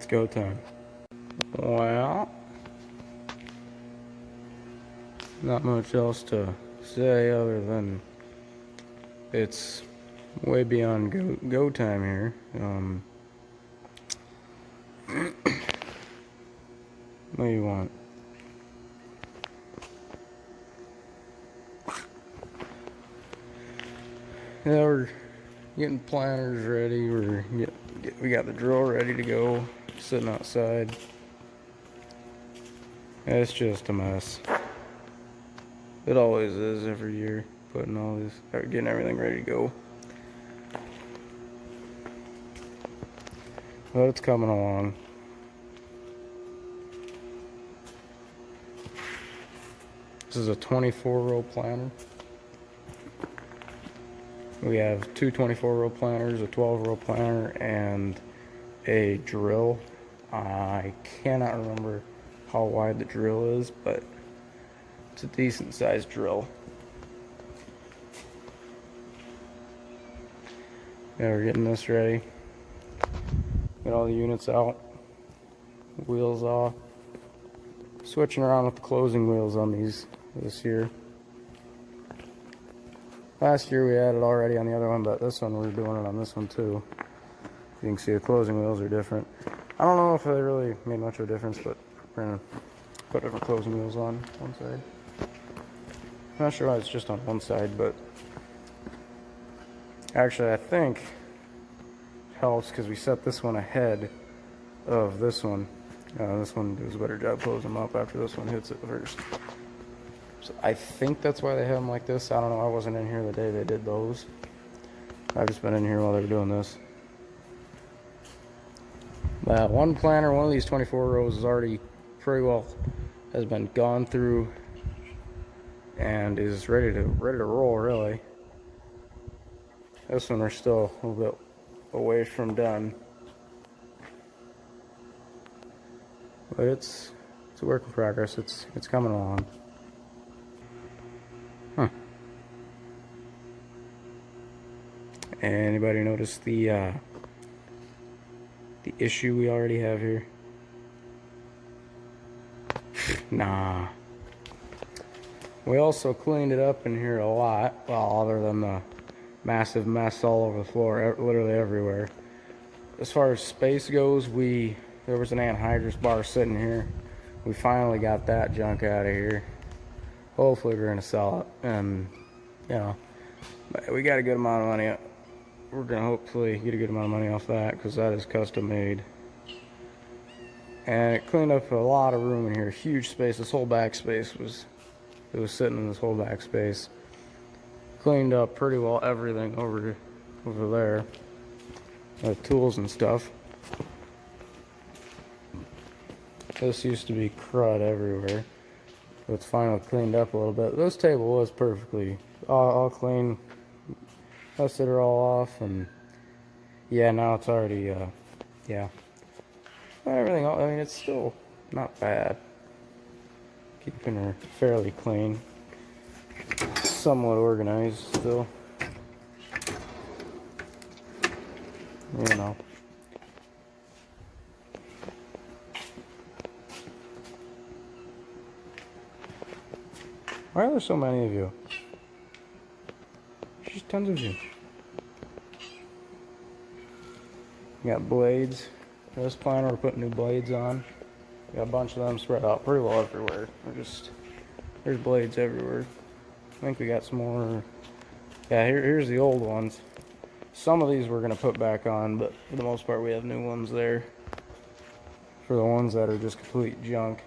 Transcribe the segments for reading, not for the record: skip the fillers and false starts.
It's go time. Well, not much else to say other than it's way beyond go time here. What do you want? Yeah, we're getting planters ready. We got the drill ready to go, sitting outside. It's just a mess. It always is every year, putting all this, getting everything ready to go. But it's coming along. This is a 24-row planter. We have two 24-row planters, a 12-row planter, and a drill. I cannot remember how wide the drill is, but it's a decent sized drill. Yeah, we're getting this ready. Get all the units out, wheels off. Switching around with the closing wheels on these this year. Last year we had it already on the other one, but this one we're doing it on this one too. You can see the closing wheels are different. I don't know if they really made much of a difference, but we're gonna put different closing wheels on one side. I'm not sure why it's just on one side, but actually I think it helps because we set this one ahead of this one. This one does a better job closing them up after this one hits it first. So I think that's why they have them like this. I don't know. I wasn't in here the day they did those. I've just been in here while they were doing this. One planter, one of these 24 rows is already pretty well has been gone through and is ready to roll really. This one we're still a little bit away from done. But it's a work in progress. It's coming along. Anybody notice the issue we already have here? Nah. We also cleaned it up in here a lot. Well, other than the massive mess all over the floor, literally everywhere. As far as space goes, there was an anhydrous bar sitting here. We finally got that junk out of here. Hopefully we're gonna sell it, and you know, we got a good amount of money. We're gonna hopefully get a good amount of money off that because that is custom made. And it cleaned up a lot of room in here. Huge space. This whole back space was sitting in this whole back space. Cleaned up pretty well everything over there. The tools and stuff. This used to be crud everywhere. It's finally cleaned up a little bit. This table was perfectly all clean. Dusted her all off, and yeah, now it's already yeah. Everything, I mean, it's still not bad. Keeping her fairly clean, somewhat organized still. You know. Why are there so many of you? There's tons of you. We got blades. This planter, we're putting new blades on. We got a bunch of them spread out pretty well everywhere. There's blades everywhere. I think we got some more. Yeah, here's the old ones. Some of these we're gonna put back on, but for the most part we have new ones there. For the ones that are just complete junk.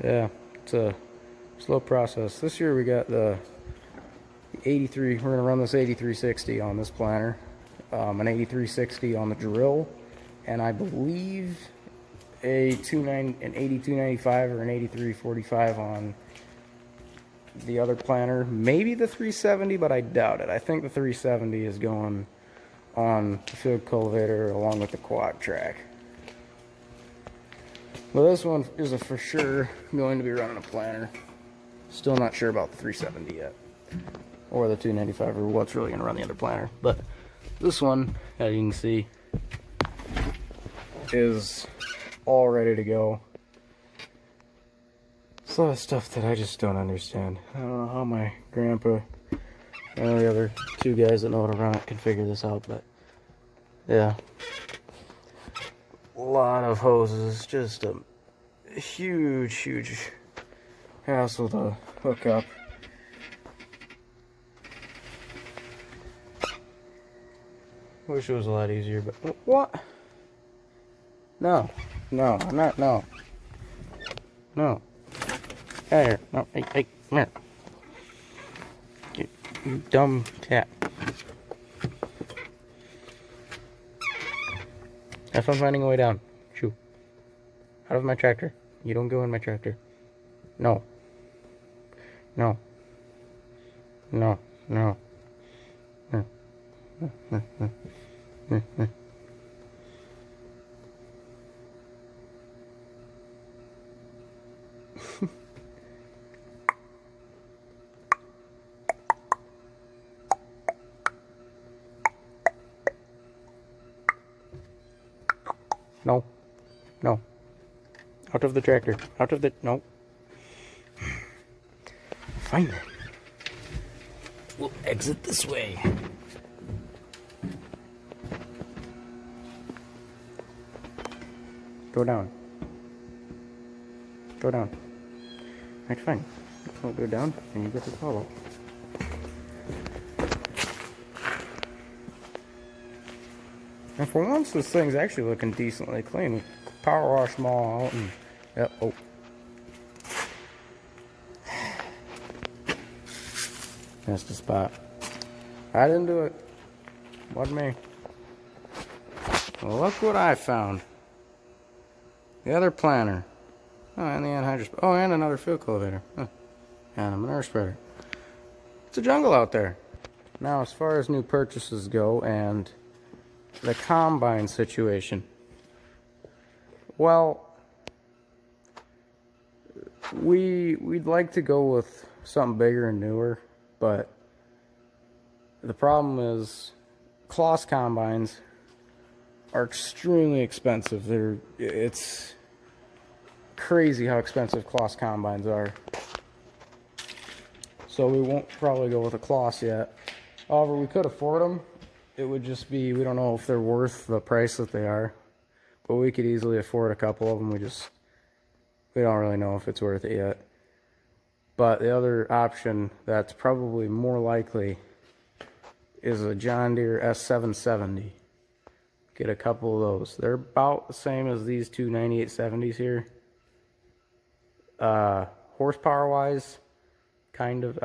Yeah, it's a slow process. This year we got the 83, we're gonna run this 8360 on this planter, an 8360 on the drill, and I believe an 8295 or an 8345 on the other planter. Maybe the 370, but I doubt it. I think the 370 is going on the field cultivator along with the quad track. Well, this one is for sure going to be running a planter. Still not sure about the 370 yet, or the 295, or what's really going to run the other planter. But This one, as you can see, is all ready to go. It's a lot of stuff that I just don't understand. I don't know how my grandpa and the other two guys that know how to run it can figure this out, but yeah. A lot of hoses, just a huge hassle to hook up. Wish it was a lot easier, but what? No, I'm not, no. Hey, here, no, hey, come here. You dumb cat. Have fun finding a way down. Shoo. Out of my tractor. You don't go in my tractor. No. No. No. No. No. No. Out of the tractor. Out of the... No. Fine. We'll exit this way. Go down. Go down. Right, fine. I'll go down and you get to follow. And for once, this thing's actually looking decently clean. We power wash them all out and... Yep, oh. That's the spot. I didn't do it. Wasn't me. Well, look what I found. The other planter. Oh, and the anhydrous. Oh, and another field cultivator. Huh. And a manure spreader. It's a jungle out there. Now, as far as new purchases go and the combine situation. Well, we'd like to go with something bigger and newer, but the problem is Claas combines are extremely expensive. It's crazy how expensive Claas combines are. So we won't probably go with a Claas yet. However, we could afford them. It would just be, we don't know if they're worth the price that they are, but we could easily afford a couple of them. We don't really know if it's worth it yet. But the other option that's probably more likely is a John Deere S770. Get a couple of those. They're about the same as these two 9870s here. Horsepower wise, kind of.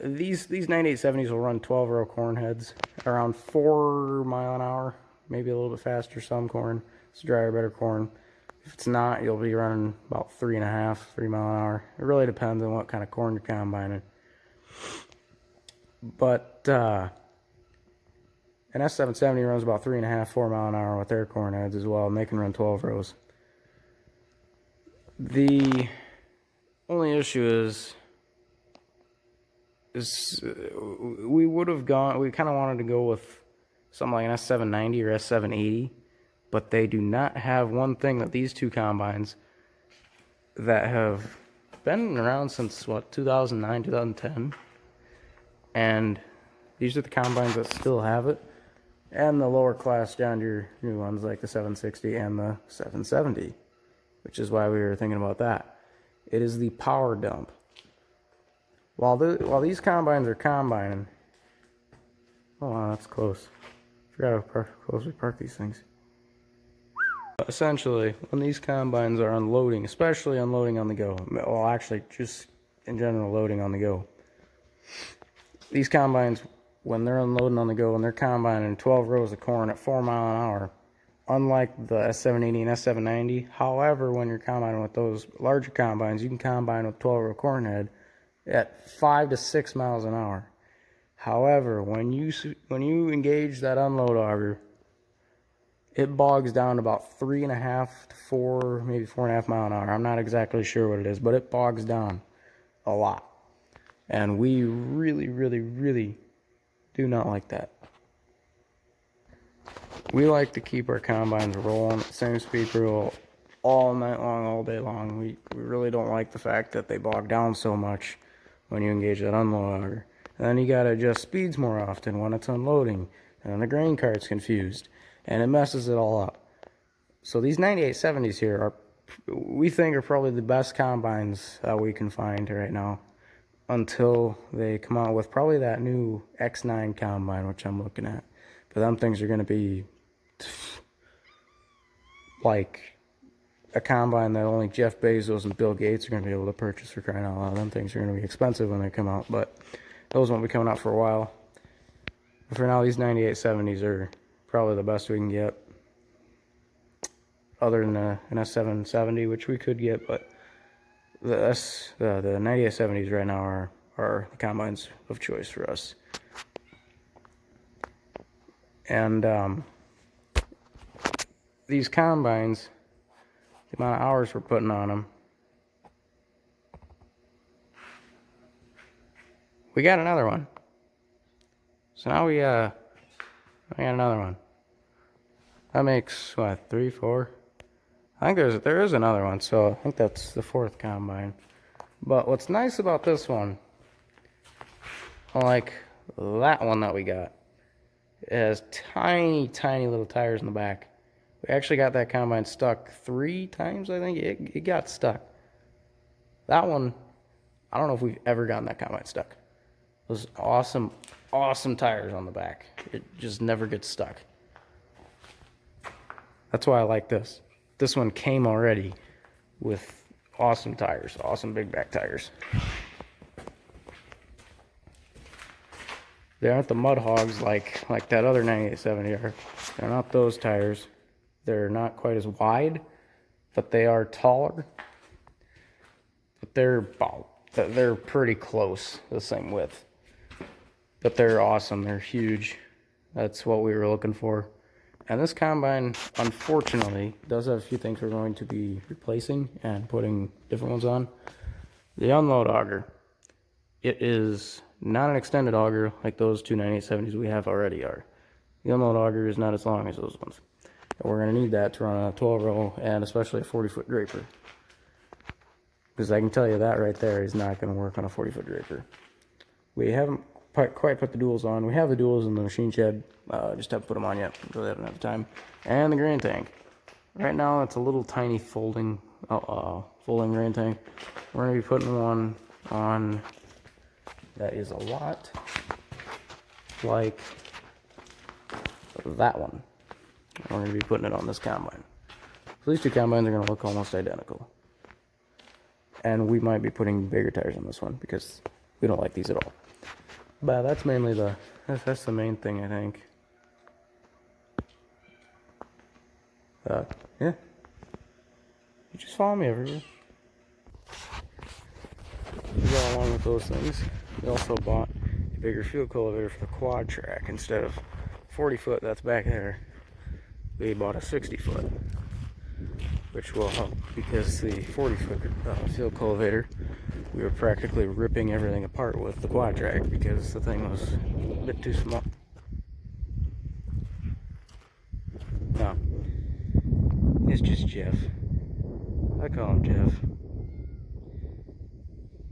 These 9870s will run 12-row corn heads around 4 mile an hour, maybe a little bit faster. Some corn, it's drier, better corn. If it's not, you'll be running about 3.5, 3 mile an hour. It really depends on what kind of corn you're combining. But an S770 runs about 3.5, 4 mile an hour with their corn heads as well, and they can run 12 rows. The only issue is we would have gone, we kind of wanted to go with something like an S790 or S780, but they do not have one thing that these two combines that have been around since, what, 2009, 2010, and these are the combines that still have it, and the lower class John Deere new ones like the 760 and the 770, which is why we were thinking about that. It is the power dump. While these combines are combining, oh wow, that's close. Forgot how close we park these things. Essentially, when these combines are unloading, especially unloading on the go, well actually just in general loading on the go, these combines, when they're unloading on the go and they're combining 12 rows of corn at 4 mile an hour, unlike the S780 and S790, however, when you're combining with those larger combines, you can combine with 12-row corn head at 5 to 6 miles an hour. However, when you engage that unload auger, it bogs down to about 3.5 to 4, maybe 4.5 mile an hour. I'm not exactly sure what it is, but it bogs down a lot. And we really do not like that. We like to keep our combines rolling at the same speed through all night long, all day long. We really don't like the fact that they bog down so much when you engage that unload auger. And then you gotta adjust speeds more often when it's unloading, and then the grain cart's confused, and it messes it all up. So these 9870s here are, we think, are probably the best combines we can find right now, until they come out with probably that new X9 combine, which I'm looking at. But them things are going to be like a combine that only Jeff Bezos and Bill Gates are going to be able to purchase, for crying out loud. Them things are going to be expensive when they come out, but those won't be coming out for a while. But for now, these 9870s are probably the best we can get, other than an S770, which we could get, but the 9870s right now are the combines of choice for us. And these combines, the amount of hours we're putting on them, we got another one. So now we got another one. That makes what, 3, 4? I think there is another one, so I think that's the 4th combine. But what's nice about this one, like that one that we got, it has tiny, tiny little tires in the back. We actually got that combine stuck 3 times, I think. It got stuck. That one, I don't know if we've ever gotten that combine stuck. Those awesome, awesome tires on the back. It just never gets stuck. That's why I like this. This one came already with awesome tires, awesome big back tires. They aren't the mud hogs like that other 9870 are. They're not those tires. They're not quite as wide, but they are taller. But they're pretty close, the same width. But they're awesome. They're huge. That's what we were looking for. And this combine, unfortunately, does have a few things we're going to be replacing and putting different ones on. The unload auger. It is not an extended auger like those two 9870s we have already are. The unload auger is not as long as those ones. And we're going to need that to run a 12-row and especially a 40-foot draper. Because I can tell you that right there is not going to work on a 40-foot draper. We haven't quite put the duals on. We have the duals in the machine shed. Just haven't put them on yet. Really haven't had the time. And the grain tank. Right now it's a little tiny folding grain tank. We're going to be putting one on that is a lot like that one. We're going to be putting it on this combine. So these two combines are going to look almost identical. And we might be putting bigger tires on this one because we don't like these at all. But that's mainly that's the main thing, I think. Yeah. You just follow me everywhere. We go along with those things. We also bought a bigger fuel cultivator for the quad track. Instead of 40-foot that's back there, we bought a 60-foot, which will help because the 40-foot fuel cultivator, we were practically ripping everything apart with the quad track because the thing was a bit too small. No, it's just Jeff. I call him Jeff.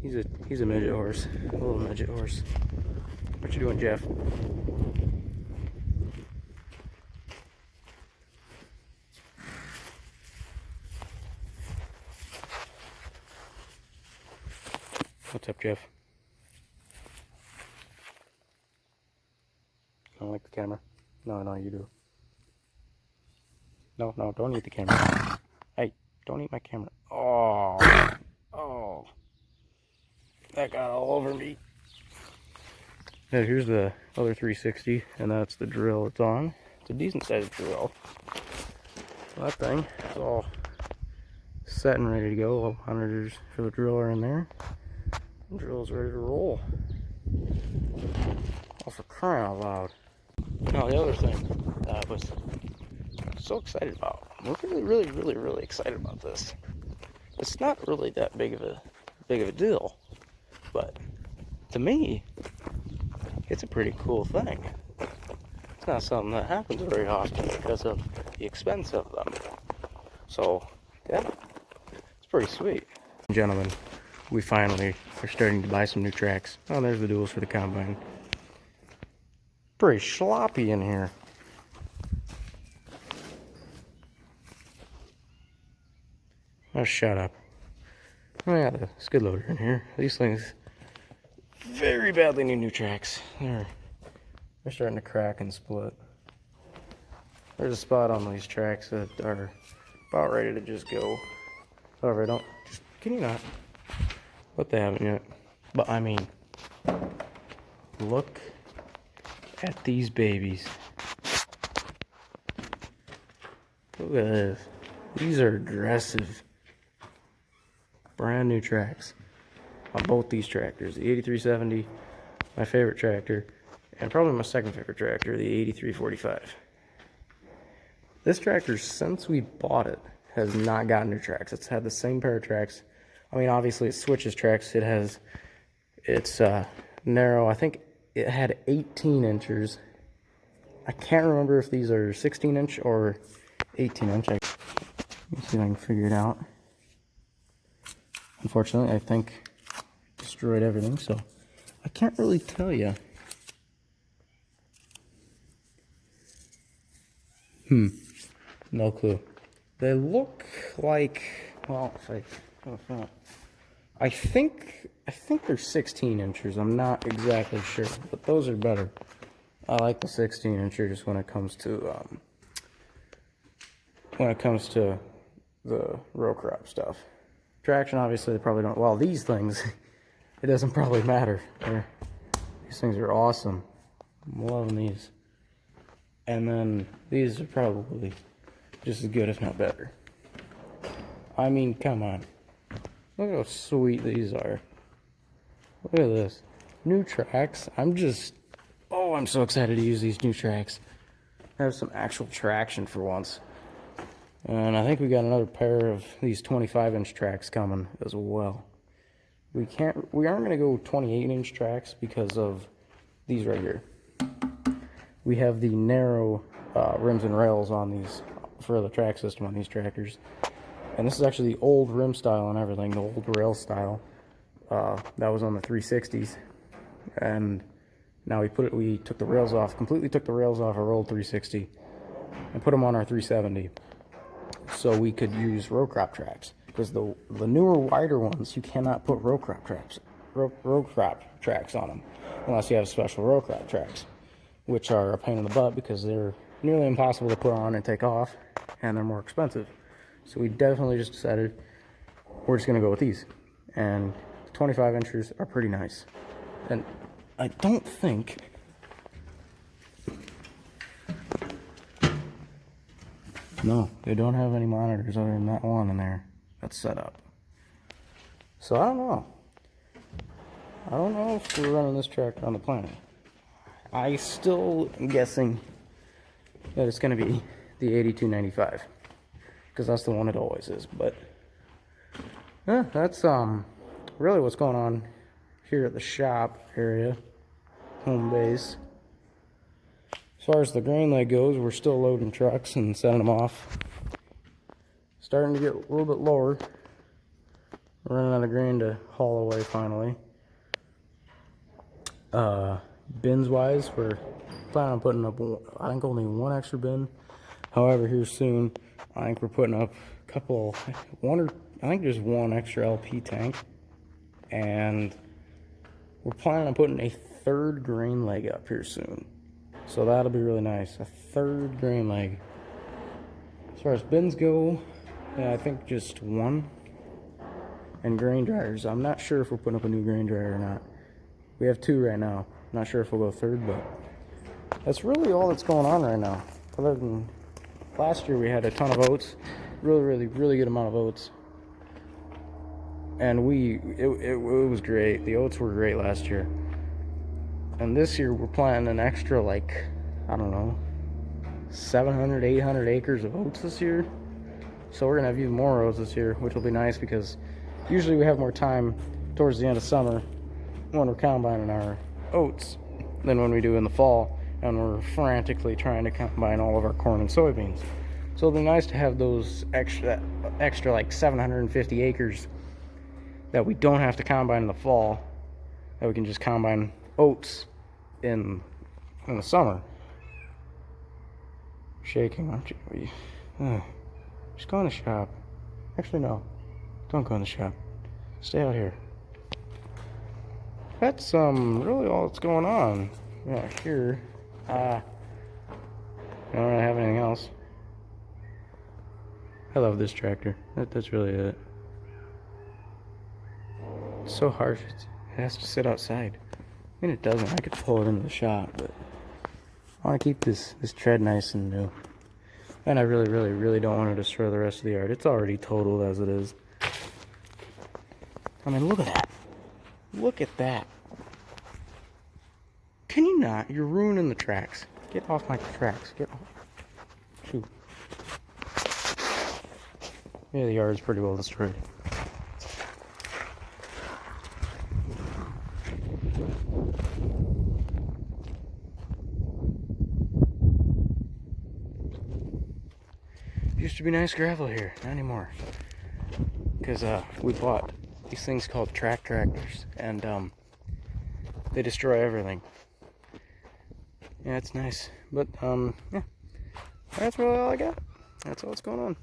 He's a midget horse, a little midget horse. What you doing, Jeff? What's up, Jeff? I don't like the camera. No, you do. No, don't eat the camera. Hey, don't eat my camera. Oh. That got all over me. Yeah, here's the other 360, and that's the drill it's on. It's a decent sized drill. So that thing is all set and ready to go. All 100ers for the drill are in there. The drill's ready to roll. Oh, for crying out loud. Now, the other thing that I was so excited about, we're really excited about this. It's not really that big of a deal, but to me, it's a pretty cool thing. not something that happens very often because of the expense of them. So, yeah, it's pretty sweet. Gentlemen, we finally are starting to buy some new tracks. Oh, there's the duals for the combine. Pretty sloppy in here. Oh, shut up. I got a skid loader in here. These things very badly need new tracks. They're starting to crack and split. There's a spot on these tracks that are about ready to just go. However, I don't. Just can you not? But they haven't yet. But I mean, look at these babies. Look at this. These are aggressive. Brand new tracks on both these tractors. The 8370, my favorite tractor, and probably my second favorite tractor, the 8345. This tractor, since we bought it, has not gotten new tracks. It's had the same pair of tracks. I mean, obviously it switches tracks. It's narrow. I think it had 18 inches. I can't remember if these are 16 inch or 18 inch. Let me see if I can figure it out. Unfortunately, I think it destroyed everything, so I can't really tell you. No clue. They look like, well, I think they're 16 inches. I'm not exactly sure, but those are better. I like the 16 inches when it comes to the row crop stuff. Traction, obviously, they probably don't. Well, these things, it doesn't probably matter. These things are awesome. I'm loving these. And then these are probably just as good, if not better. I mean, come on. Look how sweet these are. Look at this. New tracks. I'm so excited to use these new tracks. Have some actual traction for once. And I think we got another pair of these 25-inch tracks coming as well. We aren't going to go 28-inch tracks because of these right here. We have the narrow rims and rails on these for the track system on these tractors. And this is actually the old rim style and everything, the old rail style. That was on the 360s. And now we took the rails off, completely took the rails off our old 360 and put them on our 370. So we could use row crop tracks, because the newer, wider ones, you cannot put row crop tracks on them unless you have special row crop tracks, which are a pain in the butt because they're nearly impossible to put on and take off, and they're more expensive. So we definitely just decided we're just going to go with these, and the 25 inchers are pretty nice. And I don't think no, they don't have any monitors other than that one in there that's set up. So I don't know. I don't know if we're running this tractor on the planet. I still am guessing that it's going to be the 8295, because that's the one it always is. But yeah, that's really what's going on here at the shop area, home base. As far as the grain leg goes, we're still loading trucks and sending them off. Starting to get a little bit lower. We're running out of grain to haul away finally. Bins wise, we're planning on putting up, I think, only one extra bin. However, here soon, I think we're putting up I think there's one extra LP tank. And we're planning on putting a third grain leg up here soon. So that'll be really nice. A third grain leg. As far as bins go, yeah, I think just one. And grain dryers, I'm not sure if we're putting up a new grain dryer or not. We have two right now. Not sure if we'll go third, but that's really all that's going on right now. Other than last year, we had a ton of oats. Really good amount of oats. And it was great. The oats were great last year. And this year we're planting an extra, like, I don't know, 700, 800 acres of oats this year. So we're going to have even more oats this year, which will be nice because usually we have more time towards the end of summer when we're combining our oats than when we do in the fall. and we're frantically trying to combine all of our corn and soybeans. So it'll be nice to have those extra like 750 acres that we don't have to combine in the fall, that we can just combine oats in the summer. Shaking, aren't you? Just go in the shop. Actually, no. Don't go in the shop. Stay out here. That's really all that's going on. Yeah, here. I don't really have anything else. I love this tractor. That's really it. It's so harsh. It has to sit outside. I mean, it doesn't. I could pull it into the shop, but I want to keep this tread nice and new. And I really don't want to destroy the rest of the yard. It's already totaled as it is. I mean, look at that. Look at that. Can you not? You're ruining the tracks. Get off my tracks. Get off. Shoot. Yeah, the yard's pretty well destroyed. Used to be nice gravel here, not anymore. Because we bought these things called track tractors, and they destroy everything. Yeah, it's nice, but yeah, that's really all I got. That's all that's going on.